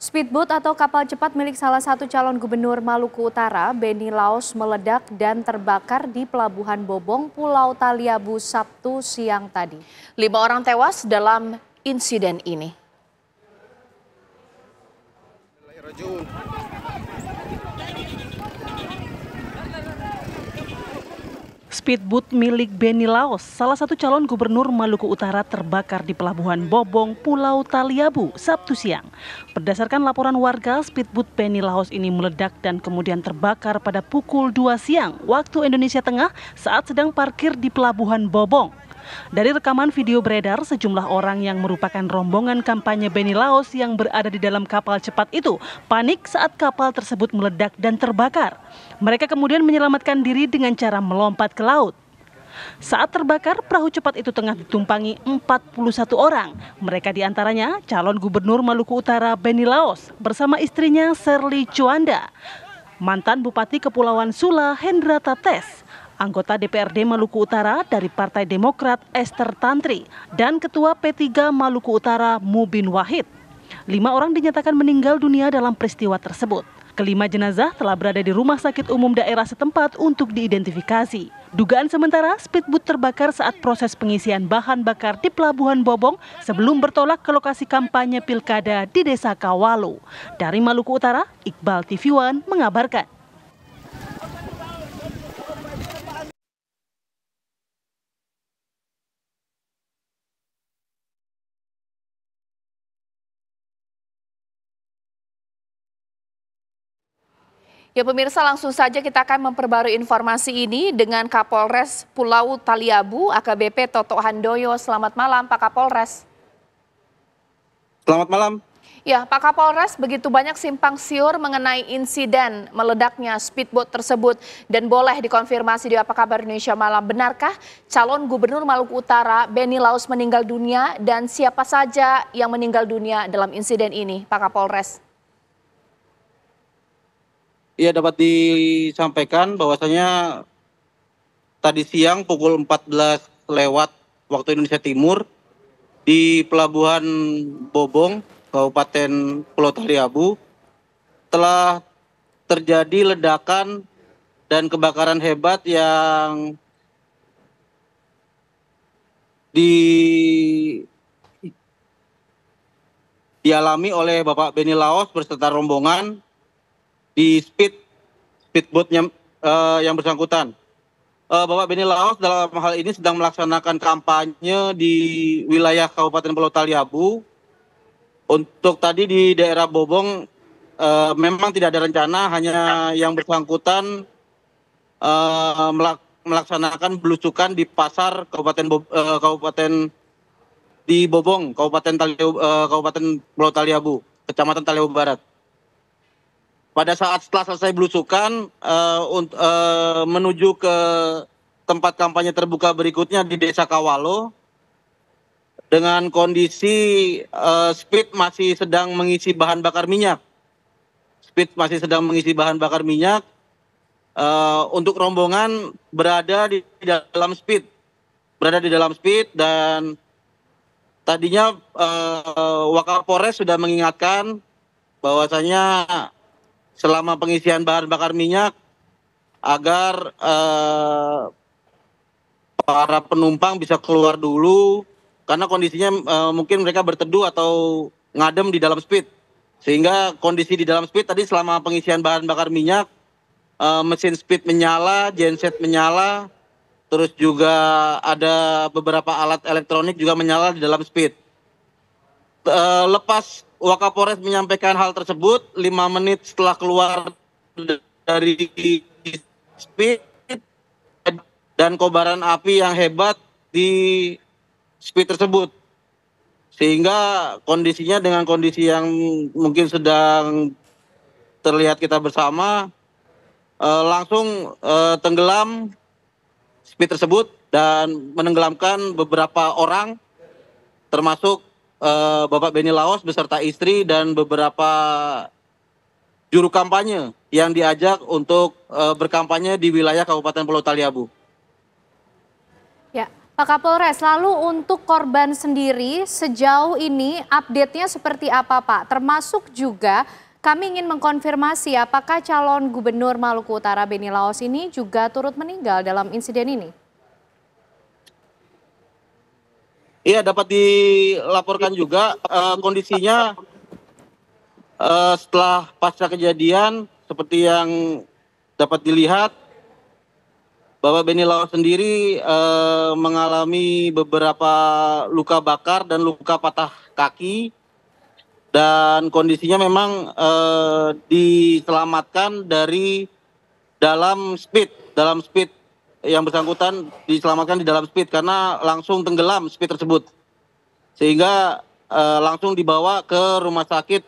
Speedboat atau kapal cepat milik salah satu calon gubernur Maluku Utara, Beni Laos, meledak dan terbakar di Pelabuhan Bobong, Pulau Taliabu, Sabtu siang tadi. 5 orang tewas dalam insiden ini. Speedboat milik Beni Laos, salah satu calon gubernur Maluku Utara terbakar di Pelabuhan Bobong, Pulau Taliabu, Sabtu siang. Berdasarkan laporan warga, speedboat Beni Laos ini meledak dan kemudian terbakar pada pukul 2 siang waktu Indonesia Tengah saat sedang parkir di Pelabuhan Bobong. Dari rekaman video beredar, sejumlah orang yang merupakan rombongan kampanye Beni Laos yang berada di dalam kapal cepat itu panik saat kapal tersebut meledak dan terbakar. Mereka kemudian menyelamatkan diri dengan cara melompat ke laut. Saat terbakar, perahu cepat itu tengah ditumpangi 41 orang. Mereka diantaranya calon gubernur Maluku Utara Beni Laos bersama istrinya Serly Chuanda, mantan Bupati Kepulauan Sula Hendra Tates, anggota DPRD Maluku Utara dari Partai Demokrat Esther Tantri, dan Ketua P3 Maluku Utara Mubin Wahid. 5 orang dinyatakan meninggal dunia dalam peristiwa tersebut. Kelima jenazah telah berada di rumah sakit umum daerah setempat untuk diidentifikasi. Dugaan sementara, speedboat terbakar saat proses pengisian bahan bakar di Pelabuhan Bobong sebelum bertolak ke lokasi kampanye pilkada di Desa Kawalo. Dari Maluku Utara, Iqbal TV One mengabarkan. Ya pemirsa, langsung saja kita akan memperbarui informasi ini dengan Kapolres Pulau Taliabu, AKBP Toto Handoyo. Selamat malam Pak Kapolres. Selamat malam. Ya Pak Kapolres, begitu banyak simpang siur mengenai insiden meledaknya speedboat tersebut dan boleh dikonfirmasi di Apa Kabar Indonesia Malam. Benarkah calon gubernur Maluku Utara Beni Laos meninggal dunia dan siapa saja yang meninggal dunia dalam insiden ini Pak Kapolres? Iya, dapat disampaikan bahwasanya tadi siang pukul 14 lewat waktu Indonesia Timur di Pelabuhan Bobong, Kabupaten Pulau Taliabu, telah terjadi ledakan dan kebakaran hebat yang dialami oleh Bapak Beni Laos beserta rombongan di speedboat yang bersangkutan. Bapak Beni Laos dalam hal ini sedang melaksanakan kampanye di wilayah Kabupaten Pulau Taliabu. Untuk tadi di daerah Bobong memang tidak ada rencana, hanya yang bersangkutan melaksanakan belusukan di pasar Kabupaten di Bobong, Kabupaten Pulau Taliabu, Kecamatan Taliabu Barat. Pada saat setelah selesai belusukan menuju ke tempat kampanye terbuka berikutnya di Desa Kawalo dengan kondisi speed masih sedang mengisi bahan bakar minyak. Untuk rombongan berada di dalam speed dan tadinya Wakapolres sudah mengingatkan bahwasanya selama pengisian bahan bakar minyak agar para penumpang bisa keluar dulu karena kondisinya mungkin mereka berteduh atau ngadem di dalam speed, sehingga kondisi di dalam speed tadi selama pengisian bahan bakar minyak mesin speed menyala, genset menyala, terus juga ada beberapa alat elektronik juga menyala di dalam speed. Lepas Wakapolres menyampaikan hal tersebut, 5 menit setelah keluar dari speed dan kobaran api yang hebat di speed tersebut. Sehingga kondisinya dengan kondisi yang mungkin sedang terlihat kita bersama, langsung tenggelam speed tersebut dan menenggelamkan beberapa orang, termasuk Bapak Beni Laos beserta istri dan beberapa juru kampanye yang diajak untuk berkampanye di wilayah Kabupaten Pulau Taliabu. Ya, Pak Kapolres, lalu untuk korban sendiri sejauh ini update-nya seperti apa Pak? Termasuk juga kami ingin mengkonfirmasi apakah calon Gubernur Maluku Utara Benny Laos ini juga turut meninggal dalam insiden ini? Iya, dapat dilaporkan juga kondisinya setelah pasca kejadian seperti yang dapat dilihat, Bapak Benny Laos sendiri mengalami beberapa luka bakar dan luka patah kaki, dan kondisinya memang diselamatkan dari dalam speed yang bersangkutan diselamatkan di dalam speed karena langsung tenggelam speed tersebut, sehingga langsung dibawa ke rumah sakit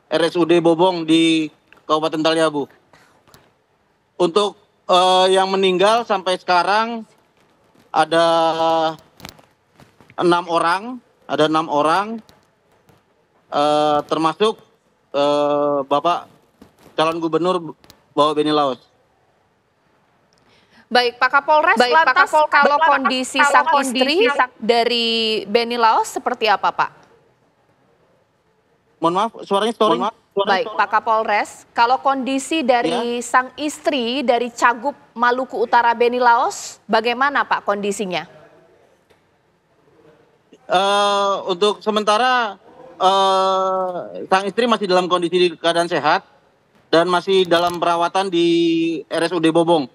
RSUD Bobong di Kabupaten Taliabu. Untuk yang meninggal sampai sekarang ada 6 orang, termasuk Bapak calon Gubernur Bapak Benny Laos. Baik, Pak Kapolres, lantas kalau kondisi sang istri dari Benny Laos seperti apa, Pak? Mohon maaf, suaranya storing. Baik, Pak Kapolres, kalau kondisi dari sang istri dari Cagup Maluku Utara Benny Laos, bagaimana Pak kondisinya? Untuk sementara sang istri masih dalam kondisi keadaan sehat dan masih dalam perawatan di RSUD Bobong.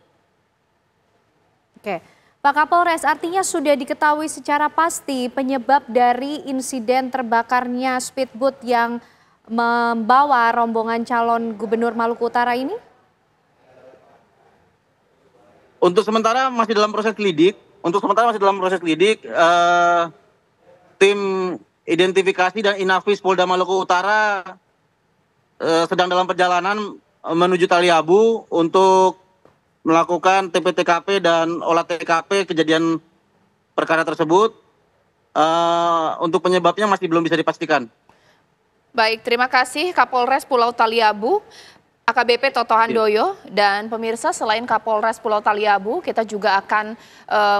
Oke, Pak Kapolres, artinya sudah diketahui secara pasti penyebab dari insiden terbakarnya speedboat yang membawa rombongan calon Gubernur Maluku Utara ini? Untuk sementara masih dalam proses lidik. Tim identifikasi dan Inafis Polda Maluku Utara sedang dalam perjalanan menuju Taliabu untuk melakukan TP-TKP dan olah TKP kejadian perkara tersebut. Untuk penyebabnya masih belum bisa dipastikan. Baik, terima kasih Kapolres Pulau Taliabu, AKBP Toto Handoyo, dan pemirsa selain Kapolres Pulau Taliabu, kita juga akan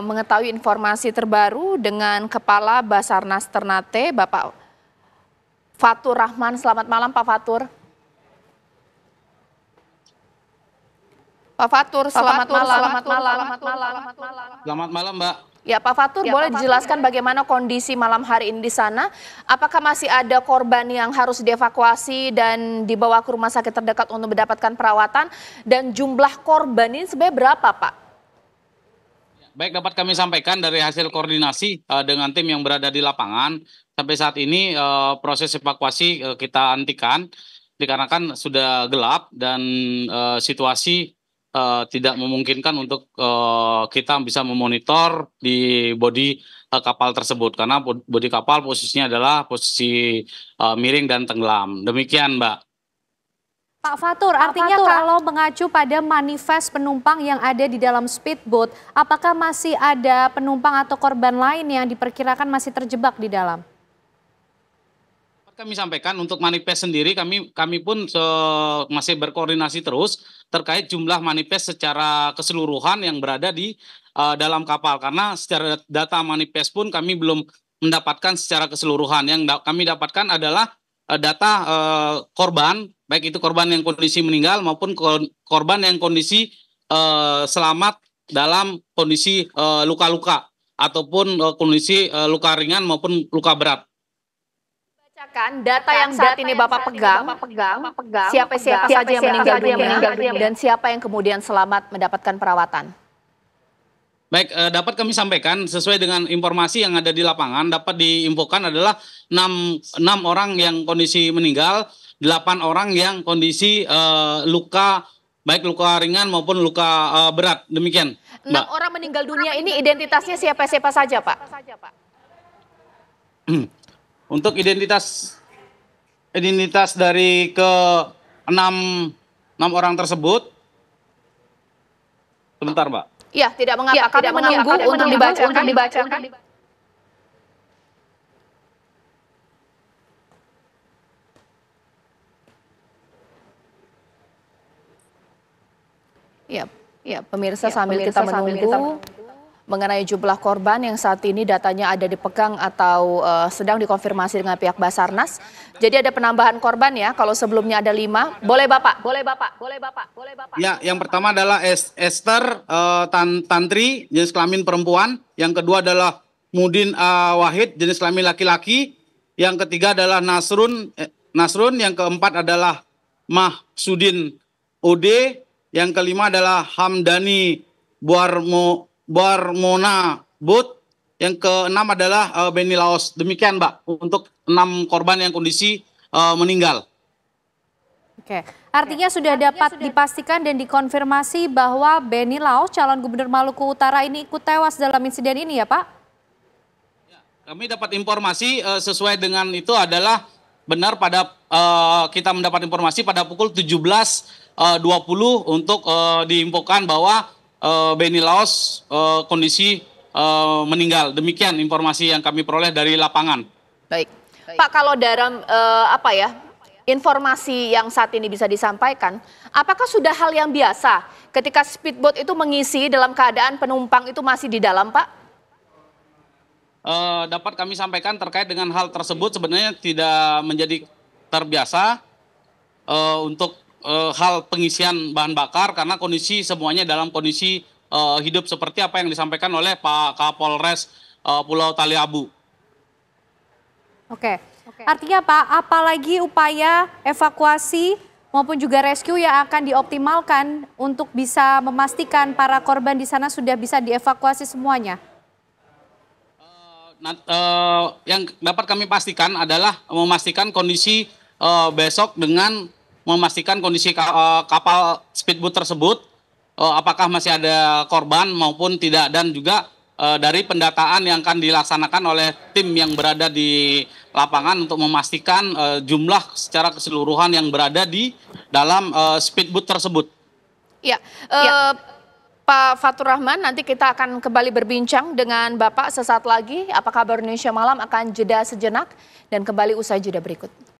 mengetahui informasi terbaru dengan Kepala Basarnas Ternate, Bapak Fatur Rahman. Selamat malam Pak Fatur. Pak Fatur, selamat malam. Selamat malam, Mbak. Ya, Pak Fatur, boleh dijelaskan bagaimana kondisi malam hari ini di sana? Apakah masih ada korban yang harus dievakuasi dan dibawa ke rumah sakit terdekat untuk mendapatkan perawatan? Dan jumlah korban ini sebenarnya berapa, Pak? Baik, dapat kami sampaikan dari hasil koordinasi dengan tim yang berada di lapangan. Sampai saat ini proses evakuasi kita hentikan dikarenakan sudah gelap dan situasi tidak memungkinkan untuk kita bisa memonitor di bodi kapal tersebut karena bodi kapal posisinya adalah posisi miring dan tenggelam. Demikian, Mbak. Pak Fatur, artinya kalau mengacu pada manifest penumpang yang ada di dalam speedboat, apakah masih ada penumpang atau korban lain yang diperkirakan masih terjebak di dalam? Kami sampaikan untuk manifest sendiri kami pun masih berkoordinasi terus terkait jumlah manifest secara keseluruhan yang berada di dalam kapal karena secara data manifest pun kami belum mendapatkan secara keseluruhan. Yang kami dapatkan adalah data korban, baik itu korban yang kondisi meninggal maupun korban yang kondisi selamat dalam kondisi luka-luka ataupun kondisi luka ringan maupun luka berat. Data yang saat ini Bapak pegang, siapa saja yang meninggal dunia dan siapa yang kemudian selamat mendapatkan perawatan? Baik, dapat kami sampaikan sesuai dengan informasi yang ada di lapangan, dapat diinfokan adalah 6 orang yang kondisi meninggal, 8 orang yang kondisi luka, baik luka ringan maupun luka berat. Demikian, Mbak. 6 orang meninggal dunia ini identitasnya siapa saja, Pak? Untuk identitas dari ke 6 orang tersebut, sebentar, Mbak. Ya, tidak mengapa. Kami menunggu untuk dibacakan. Ya, pemirsa sambil kita menunggu mengenai jumlah korban yang saat ini datanya ada dipegang atau sedang dikonfirmasi dengan pihak Basarnas. Jadi ada penambahan korban ya, kalau sebelumnya ada 5. Boleh Bapak. Ya, yang pertama adalah Esther Tantri, jenis kelamin perempuan. Yang kedua adalah Mudin Wahid, jenis kelamin laki-laki. Yang ketiga adalah Nasrun. Yang keempat adalah Mahsudin Ode. Yang kelima adalah Hamdani Buarmona Bud. Yang keenam adalah Beni Laos. Demikian Mbak, untuk 6 korban yang kondisi meninggal. Oke, artinya sudah dapat dipastikan dan dikonfirmasi bahwa Beni Laos, calon gubernur Maluku Utara ini ikut tewas dalam insiden ini ya Pak? Kami dapat informasi sesuai dengan itu adalah benar pada kita mendapat informasi pada pukul 17.20 untuk diinfokan bahwa Beni Laos kondisi meninggal. Demikian informasi yang kami peroleh dari lapangan. Baik. Pak, kalau dalam informasi yang saat ini bisa disampaikan, apakah sudah hal yang biasa ketika speedboat itu mengisi dalam keadaan penumpang itu masih di dalam, Pak? Dapat kami sampaikan terkait dengan hal tersebut sebenarnya tidak menjadi terbiasa untuk hal pengisian bahan bakar karena kondisi semuanya dalam kondisi hidup seperti apa yang disampaikan oleh Pak Kapolres Pulau Taliabu. Oke. Artinya Pak, apalagi upaya evakuasi maupun juga rescue yang akan dioptimalkan untuk bisa memastikan para korban di sana sudah bisa dievakuasi semuanya? Yang dapat kami pastikan adalah memastikan kondisi besok dengan memastikan kondisi kapal speedboat tersebut apakah masih ada korban maupun tidak, dan juga dari pendataan yang akan dilaksanakan oleh tim yang berada di lapangan untuk memastikan jumlah secara keseluruhan yang berada di dalam speedboat tersebut. Ya. Pak Fatur Rahman, nanti kita akan kembali berbincang dengan Bapak sesaat lagi. Apa kabar Indonesia Malam akan jeda sejenak dan kembali usai jeda berikut.